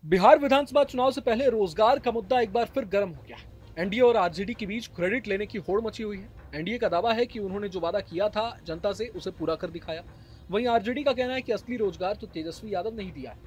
बिहार विधानसभा चुनाव से पहले रोजगार का मुद्दा एक बार फिर गर्म हो गया है। एनडीए और आरजेडी के बीच क्रेडिट लेने की होड़ मची हुई है। एनडीए का दावा है कि उन्होंने जो वादा किया था जनता से उसे पूरा कर दिखाया। वहीं आरजेडी का कहना है कि असली रोजगार तो तेजस्वी यादव ने ही दिया है।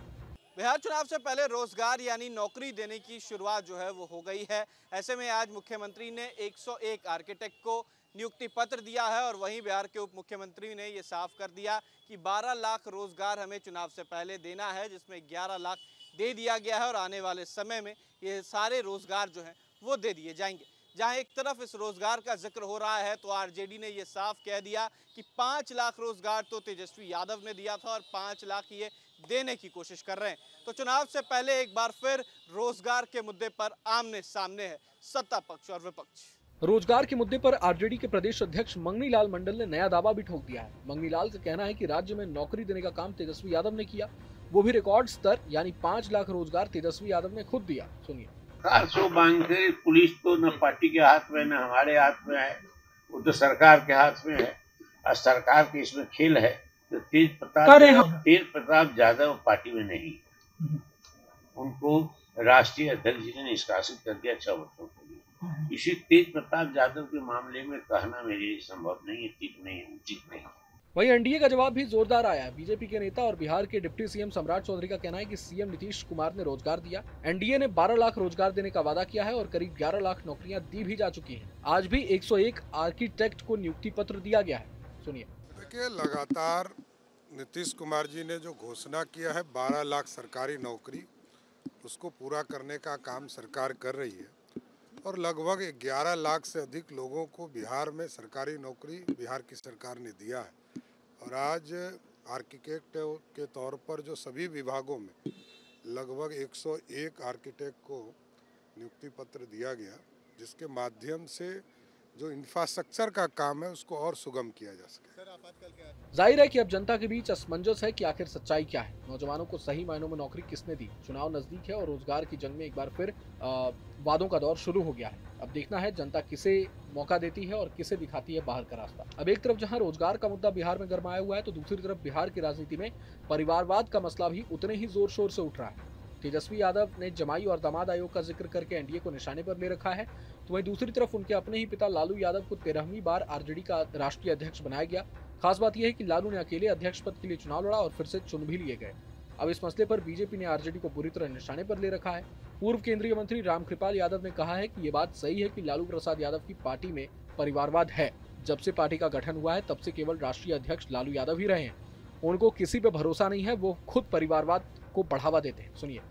बिहार चुनाव से पहले रोजगार यानी नौकरी देने की शुरुआत जो है वो हो गई है। ऐसे में आज मुख्यमंत्री ने 101 आर्किटेक्ट को नियुक्ति पत्र दिया है और वहीं बिहार के उप मुख्यमंत्री ने ये साफ कर दिया कि 12 लाख रोजगार हमें चुनाव से पहले देना है, जिसमें 11 लाख दे दिया गया है और आने वाले समय में ये सारे रोजगार जो हैं वो दे दिए जाएंगे। जहां एक तरफ इस रोजगार का जिक्र हो रहा है तो आरजेडी ने ये साफ कह दिया कि 5 लाख रोजगार तो तेजस्वी यादव ने दिया था और 5 लाख ये देने की कोशिश कर रहे हैं। तो चुनाव से पहले एक बार फिर रोजगार के मुद्दे पर आमने सामने है सत्ता पक्ष और विपक्ष। रोजगार के मुद्दे पर आरजेडी के प्रदेश अध्यक्ष मंगनी लाल मंडल ने नया दावा भी ठोक दिया है। मंगनी लाल का कहना है कि राज्य में नौकरी देने का काम तेजस्वी यादव ने किया, वो भी रिकॉर्ड स्तर यानी 5 लाख रोजगार तेजस्वी यादव ने खुद दिया। सुनिए। 400 मांग के पुलिस तो न पार्टी के हाथ में न हमारे हाथ में है, वो तो सरकार के हाथ में है और सरकार के इसमें खेल है। तो तेज प्रताप यादव पार्टी में नहीं, उनको राष्ट्रीय अध्यक्ष जी ने निष्कासित कर दिया 6 वर्षों के लिए। इसी तेज प्रताप यादव के मामले में कहना मेरे लिए संभव नहीं है, ठीक नहीं है, उचित नहीं है। वहीं एनडीए का जवाब भी जोरदार आया है। बीजेपी के नेता और बिहार के डिप्टी सीएम सम्राट चौधरी का कहना है कि सीएम नीतीश कुमार ने रोजगार दिया। एनडीए ने 12 लाख रोजगार देने का वादा किया है और करीब 11 लाख नौकरियां दी भी जा चुकी हैं। आज भी 101 आर्किटेक्ट को नियुक्ति पत्र दिया गया है। सुनिए। देखिए, लगातार नीतीश कुमार जी ने जो घोषणा किया है 12 लाख सरकारी नौकरी, उसको पूरा करने का काम सरकार कर रही है और लगभग 11 लाख से अधिक लोगों को बिहार में सरकारी नौकरी बिहार की सरकार ने दिया है। और आज आर्किटेक्ट के तौर पर जो सभी विभागों में लगभग 101 आर्किटेक्ट को नियुक्ति पत्र दिया गया, जिसके माध्यम से जो इंफ्रास्ट्रक्चर का काम है उसको और सुगम किया जा सके। जाहिर है कि अब जनता के बीच असमंजस है कि आखिर सच्चाई क्या है। नौजवानों को सही मायनों में नौकरी किसने दी। चुनाव नजदीक है और रोजगार की जंग में एक बार फिर वादों का दौर शुरू हो गया है। अब देखना है जनता किसे मौका देती है और किसे दिखाती है बाहर का रास्ता। अब एक तरफ जहां रोजगार का मुद्दा बिहार में गरमाया हुआ है तो दूसरी तरफ बिहार की राजनीति में परिवारवाद का मसला भी उतने ही जोर शोर से उठ रहा है। तेजस्वी यादव ने जमाई और दामाद आयोग का जिक्र करके एनडीए को निशाने पर ले रखा है, तो वहीं दूसरी तरफ उनके अपने ही पिता लालू यादव को 13वीं बार आरजेडी का राष्ट्रीय अध्यक्ष बनाया गया। खास बात यह है कि लालू ने अकेले अध्यक्ष पद के लिए चुनाव लड़ा और फिर से चुन भी लिए गए। अब इस मसले पर बीजेपी ने आरजेडी को बुरी तरह निशाने पर ले रखा है। पूर्व केंद्रीय मंत्री रामकृपाल यादव ने कहा है कि ये बात सही है कि लालू प्रसाद यादव की पार्टी में परिवारवाद है। जब से पार्टी का गठन हुआ है तब से केवल राष्ट्रीय अध्यक्ष लालू यादव ही रहे हैं। उनको किसी पे भरोसा नहीं है, वो खुद परिवारवाद को बढ़ावा देते हैं। सुनिए।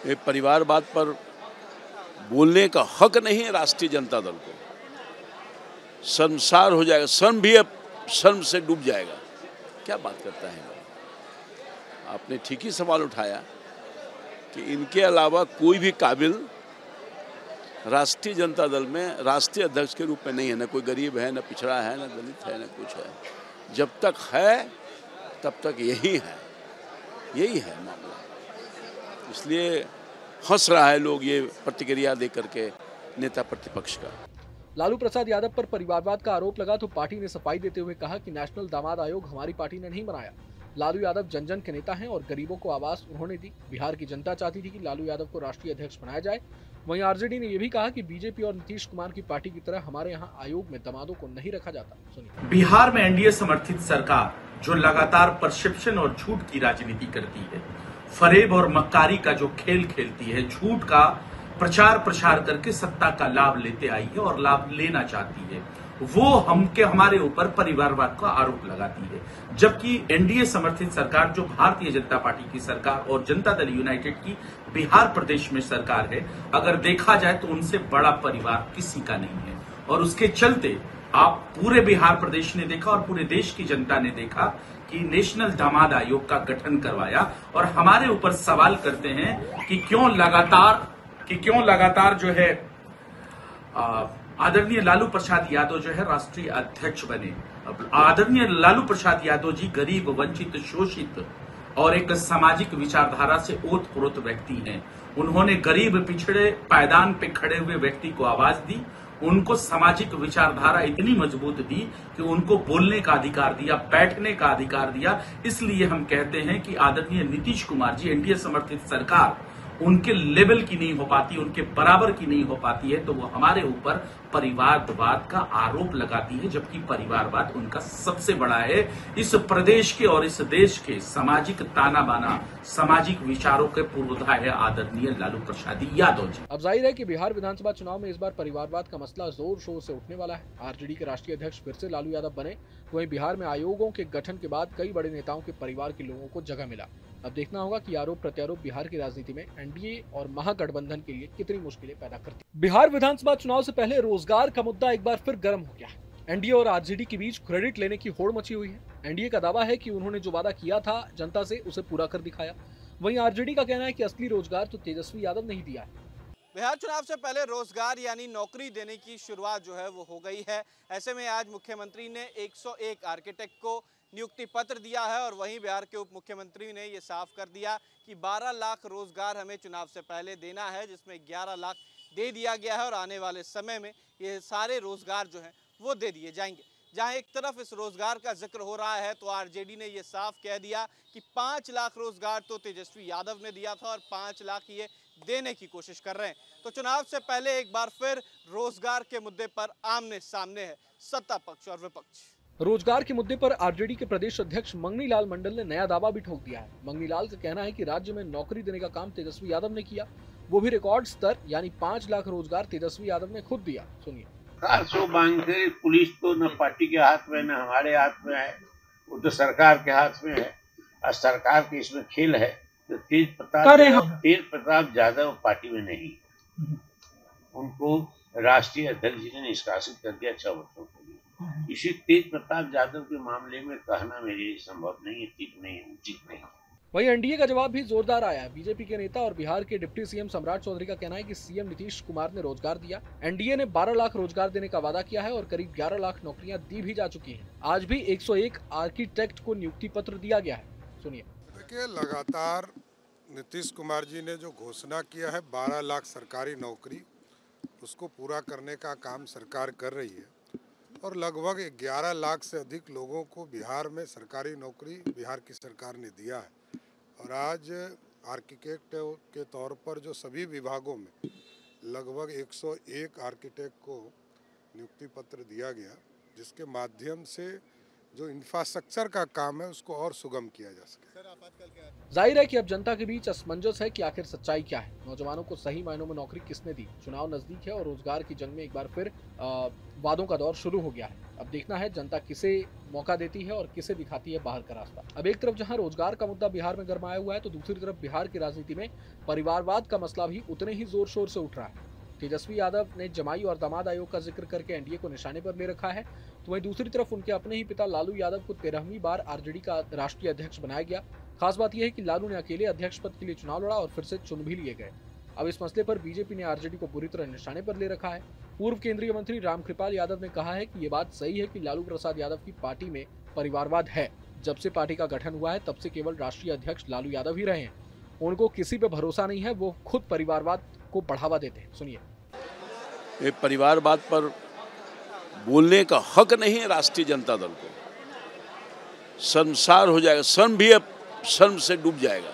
ये परिवारवाद पर बोलने का हक नहीं है राष्ट्रीय जनता दल को। शर्मसार हो जाएगा, शर्म भी अब शर्म से डूब जाएगा। क्या बात करता है? आपने ठीक ही सवाल उठाया कि इनके अलावा कोई भी काबिल राष्ट्रीय जनता दल में राष्ट्रीय अध्यक्ष के रूप में नहीं है। न कोई गरीब है, न पिछड़ा है, न दलित है, न कुछ है। जब तक है तब तक यही है मामला। इसलिए हंस रहा है लोग ये प्रतिक्रिया दे करके नेता प्रतिपक्ष का। लालू प्रसाद यादव पर परिवारवाद का आरोप लगा तो पार्टी ने सफाई देते हुए कहा कि नेशनल दामाद आयोग हमारी पार्टी ने नहीं बनाया। लालू यादव जन जन के नेता हैं और गरीबों को आवाज उन्होंने दी। बिहार की जनता चाहती थी कि लालू यादव को राष्ट्रीय अध्यक्ष बनाया जाए। वहीं आरजेडी ने यह भी कहा कि बीजेपी और नीतीश कुमार की पार्टी की तरह हमारे यहाँ आयोग में दामादों को नहीं रखा जाता। सुनिए। बिहार में एनडीए समर्थित सरकार जो लगातार परसेप्शन और झूठ की राजनीति करती है, फरेब और मक्कारी का जो खेल खेलती है, झूठ का प्रचार करके सत्ता का लाभ लेते आई है और लाभ लेना चाहती है, वो हमारे ऊपर परिवारवाद का आरोप लगाती है। जबकि एनडीए समर्थित सरकार जो भारतीय जनता पार्टी की सरकार और जनता दल यूनाइटेड की बिहार प्रदेश में सरकार है, अगर देखा जाए तो उनसे बड़ा परिवार किसी का नहीं है। और उसके चलते आप पूरे बिहार प्रदेश ने देखा और पूरे देश की जनता ने देखा कि नेशनल दामाद आयोग का गठन करवाया और हमारे ऊपर सवाल करते हैं कि क्यों लगातार जो है आदरणीय लालू प्रसाद यादव जो है राष्ट्रीय अध्यक्ष बने। आदरणीय लालू प्रसाद यादव जी गरीब, वंचित, शोषित और एक सामाजिक विचारधारा से ओतप्रोत व्यक्ति हैं। उन्होंने गरीब, पिछड़े, पायदान पे खड़े हुए व्यक्ति को आवाज दी उनको सामाजिक विचारधारा इतनी मजबूत दी कि उनको बोलने का अधिकार दिया, बैठने का अधिकार दिया। इसलिए हम कहते हैं कि आदरणीय नीतीश कुमार जी, एनडीए समर्थित सरकार उनके लेवल की नहीं हो पाती, उनके बराबर की नहीं हो पाती है, तो वो हमारे ऊपर परिवारवाद का आरोप लगाती है, जबकि परिवारवाद उनका सबसे बड़ा है। इस प्रदेश के और इस देश के सामाजिक ताना बाना, सामाजिक विचारों के पूर्वधा है आदरणीय लालू प्रसाद यादव जी। अब जाहिर है कि बिहार विधानसभा चुनाव में इस बार परिवारवाद का मसला जोर शोर से उठने वाला है। आरजेडी के राष्ट्रीय अध्यक्ष फिर से लालू यादव बने, वहीं बिहार में आयोगों के गठन के बाद कई बड़े नेताओं के परिवार के लोगों को जगह मिला। अब देखना होगा कि आरोप प्रत्यारोप बिहार की राजनीति में एनडीए और महागठबंधन के लिए कितनी मुश्किलें पैदा करती है। बिहार विधानसभा चुनाव से पहले रोजगार का मुद्दा एक बार फिर गर्म हो गया है। एनडीए और आरजेडी के बीच क्रेडिट लेने की होड़ मची हुई है। एनडीए का दावा है कि उन्होंने जो वादा किया था जनता से उसे पूरा कर दिखाया। वहीं आरजेडी का कहना है कि असली रोजगार तो तेजस्वी यादव ने ही दिया है। बिहार चुनाव से पहले रोजगार यानी नौकरी देने की शुरुआत जो है वो हो गई है। ऐसे में आज मुख्यमंत्री ने 101 आर्किटेक्ट को नियुक्ति पत्र दिया है और वहीं बिहार के उप मुख्यमंत्री ने ये साफ कर दिया कि 12 लाख रोजगार हमें चुनाव से पहले देना है, जिसमें 11 लाख दे दिया गया है और आने वाले समय में ये सारे रोजगार जो हैं वो दे दिए जाएंगे। जहां एक तरफ इस रोजगार का जिक्र हो रहा है तो आरजेडी ने ये साफ कह दिया कि 5 लाख रोजगार तो तेजस्वी यादव ने दिया था और 5 लाख ये देने की कोशिश कर रहे हैं। तो चुनाव से पहले एक बार फिर रोजगार के मुद्दे पर आमने सामने है सत्ता पक्ष और विपक्ष। रोजगार के मुद्दे पर आरजेडी के प्रदेश अध्यक्ष मंगनी लाल मंडल ने नया दावा भी ठोक दिया है। मंगनी लाल का कहना है कि राज्य में नौकरी देने का काम तेजस्वी यादव ने किया, वो भी रिकॉर्ड स्तर यानी 5 लाख रोजगार तेजस्वी यादव ने खुद दिया। सुनिए। 400 मांगते पुलिस तो न पार्टी के हाथ में न हमारे हाथ में है, वो तो सरकार के हाथ में है और सरकार के इसमें खेल है। तो तेज प्रताप यादव पार्टी में नहीं, उनको राष्ट्रीय अध्यक्ष जी ने निष्कासित कर दिया 6 वर्षों के लिए। इसी तेज प्रताप यादव के मामले में कहना मेरे लिए संभव नहीं है, ठीक नहीं है, उचित नहीं है। वहीं एनडीए का जवाब भी जोरदार आया है। बीजेपी के नेता और बिहार के डिप्टी सीएम सम्राट चौधरी का कहना है कि सीएम नीतीश कुमार ने रोजगार दिया। एनडीए ने 12 लाख रोजगार देने का वादा किया है और करीब 11 लाख नौकरियां दी भी जा चुकी हैं। आज भी 101 आर्किटेक्ट को नियुक्ति पत्र दिया गया है। सुनिए। देखिए, लगातार नीतीश कुमार जी ने जो घोषणा किया है 12 लाख सरकारी नौकरी, उसको पूरा करने का काम सरकार कर रही है और लगभग 11 लाख से अधिक लोगों को बिहार में सरकारी नौकरी बिहार की सरकार ने दिया है। और आज आर्किटेक्ट के तौर पर जो सभी विभागों में लगभग 101 आर्किटेक्ट को नियुक्ति पत्र दिया गया, जिसके माध्यम से जो इंफ्रास्ट्रक्चर का काम है उसको और सुगम किया जा सके। जाहिर है कि अब जनता के बीच असमंजस है कि आखिर सच्चाई क्या है। नौजवानों को सही मायनों में नौकरी किसने दी। चुनाव नजदीक है और रोजगार की जंग में एक बार फिर वादों का दौर शुरू हो गया है। अब देखना है जनता किसे मौका देती है और किसे दिखाती है बाहर का रास्ता। अब एक तरफ जहां रोजगार का मुद्दा बिहार में गरमाया हुआ है, तो दूसरी तरफ बिहार की राजनीति में परिवारवाद का मसला भी उतने ही जोर शोर से उठ रहा है। तेजस्वी यादव ने जमाई और दामाद आयोग का जिक्र करके एनडीए को निशाने पर ले रखा है, तो वहीं दूसरी तरफ उनके अपने ही पिता लालू यादव को 13वीं बार आरजेडी का राष्ट्रीय अध्यक्ष बनाया गया। खास बात यह है कि लालू ने अकेले अध्यक्ष पद के लिए चुनाव लड़ा और फिर से चुन भी लिए गए। अब इस मसले पर बीजेपी ने आरजेडी को बुरी तरह निशाने पर ले रखा है। पूर्व केंद्रीय मंत्री रामकृपाल यादव ने कहा है कि ये बात सही है कि लालू प्रसाद यादव की पार्टी में परिवारवाद है। जब से पार्टी का गठन हुआ है तब से केवल राष्ट्रीय अध्यक्ष लालू यादव ही रहे हैं। उनको किसी पे भरोसा नहीं है, वो खुद परिवारवाद को बढ़ावा देते हैं। सुनिए। ये परिवारवाद पर बोलने का हक नहीं है राष्ट्रीय जनता दल को। शर्मसार हो जाएगा, शर्म भी अब शर्म से डूब जाएगा।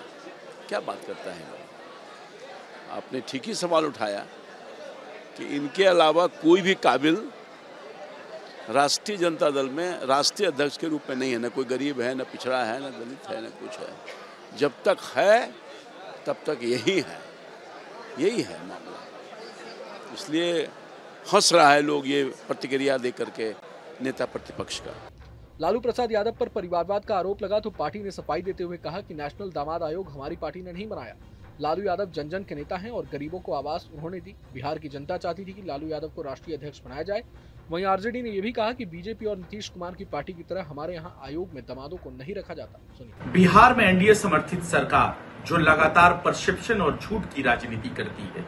क्या बात करता है? आपने ठीक ही सवाल उठाया कि इनके अलावा कोई भी काबिल राष्ट्रीय जनता दल में राष्ट्रीय अध्यक्ष के रूप में नहीं है। न कोई गरीब है, न पिछड़ा है, न दलित है, न कुछ है। जब तक है तब तक यही है मामला। इसलिए हंस रहा है लोग ये प्रतिक्रिया दे करके नेता प्रतिपक्ष का। लालू प्रसाद यादव पर परिवारवाद का आरोप लगा तो पार्टी ने सफाई देते हुए कहा कि नेशनल दामाद आयोग हमारी पार्टी ने नहीं बनाया। लालू यादव जन जन के नेता हैं और गरीबों को आवास उन्होंने दी। बिहार की जनता चाहती थी कि लालू यादव को राष्ट्रीय अध्यक्ष बनाया जाए। वहीं आरजेडी ने यह भी कहा कि बीजेपी और नीतीश कुमार की पार्टी की तरह हमारे यहाँ आयोग में दामादों को नहीं रखा जाता। सुनिए। बिहार में एनडीए समर्थित सरकार जो लगातार परसेप्शन और झूठ की राजनीति करती है,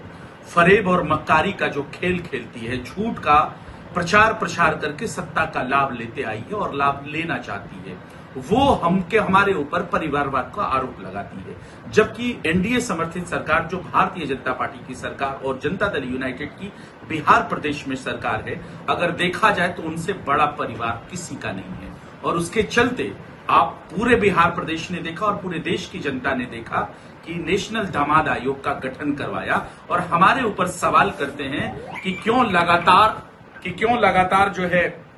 फरेब और मक्कारी का जो खेल खेलती है, झूठ का प्रचार प्रसार करके सत्ता का लाभ लेते आई है और लाभ लेना चाहती है। वो हमारे ऊपर परिवारवाद का आरोप लगाती है, जबकि एनडीए समर्थित सरकार जो भारतीय जनता पार्टी की सरकार और जनता दल यूनाइटेड की बिहार प्रदेश में सरकार है, अगर देखा जाए तो उनसे बड़ा परिवार किसी का नहीं है। और उसके चलते आप पूरे बिहार प्रदेश ने देखा और पूरे देश की जनता ने देखा कि नेशनल दामाद आयोग का गठन करवाया और हमारे ऊपर सवाल करते हैं कि क्यों लगातार जो है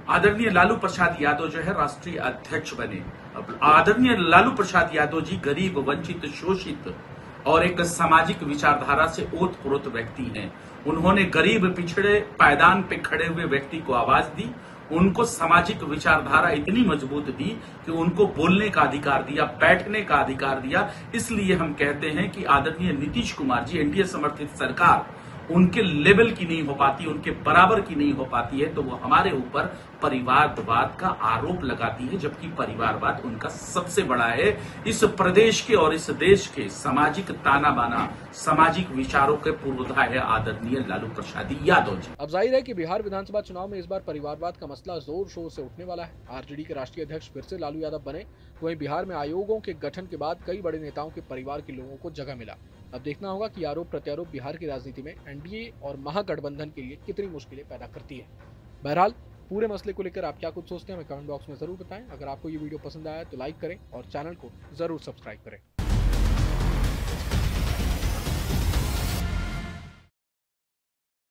आदरणीय लालू प्रसाद यादव जो है राष्ट्रीय अध्यक्ष बने। आदरणीय लालू प्रसाद यादव जी गरीब, वंचित, शोषित और एक सामाजिक विचारधारा से ओतप्रोत व्यक्ति हैं। उन्होंने गरीब, पिछड़े, पायदान पे खड़े हुए व्यक्ति को आवाज दी, उनको सामाजिक विचारधारा इतनी मजबूत दी कि उनको बोलने का अधिकार दिया, बैठने का अधिकार दिया। इसलिए हम कहते हैं कि आदरणीय नीतीश कुमार जी, एनडीए समर्थित सरकार उनके लेवल की नहीं हो पाती, उनके बराबर की नहीं हो पाती है, तो वो हमारे ऊपर परिवारवाद का आरोप लगाती है, जबकि परिवारवाद उनका सबसे बड़ा है। इस प्रदेश के और इस देश के सामाजिक ताना बाना, सामाजिक विचारों के पूर्वोदय है आदरणीय लालू प्रसाद यादव जी। अब जाहिर है कि बिहार विधानसभा चुनाव में इस बार परिवारवाद का मसला जोर शोर से उठने वाला है। आरजेडी के राष्ट्रीय अध्यक्ष फिर से लालू यादव बने, वहीं बिहार में आयोगों के गठन के बाद कई बड़े नेताओं के परिवार के लोगों को जगह मिला। अब देखना होगा कि आरोप प्रत्यारोप बिहार की राजनीति में एनडीए और महागठबंधन के लिए कितनी मुश्किलें पैदा करती है। बहरहाल पूरे मसले को लेकर आप क्या कुछ सोचते हैं हमें कमेंट बॉक्स में जरूर बताएं। अगर आपको ये वीडियो पसंद आया तो लाइक करें और चैनल को जरूर सब्सक्राइब करें।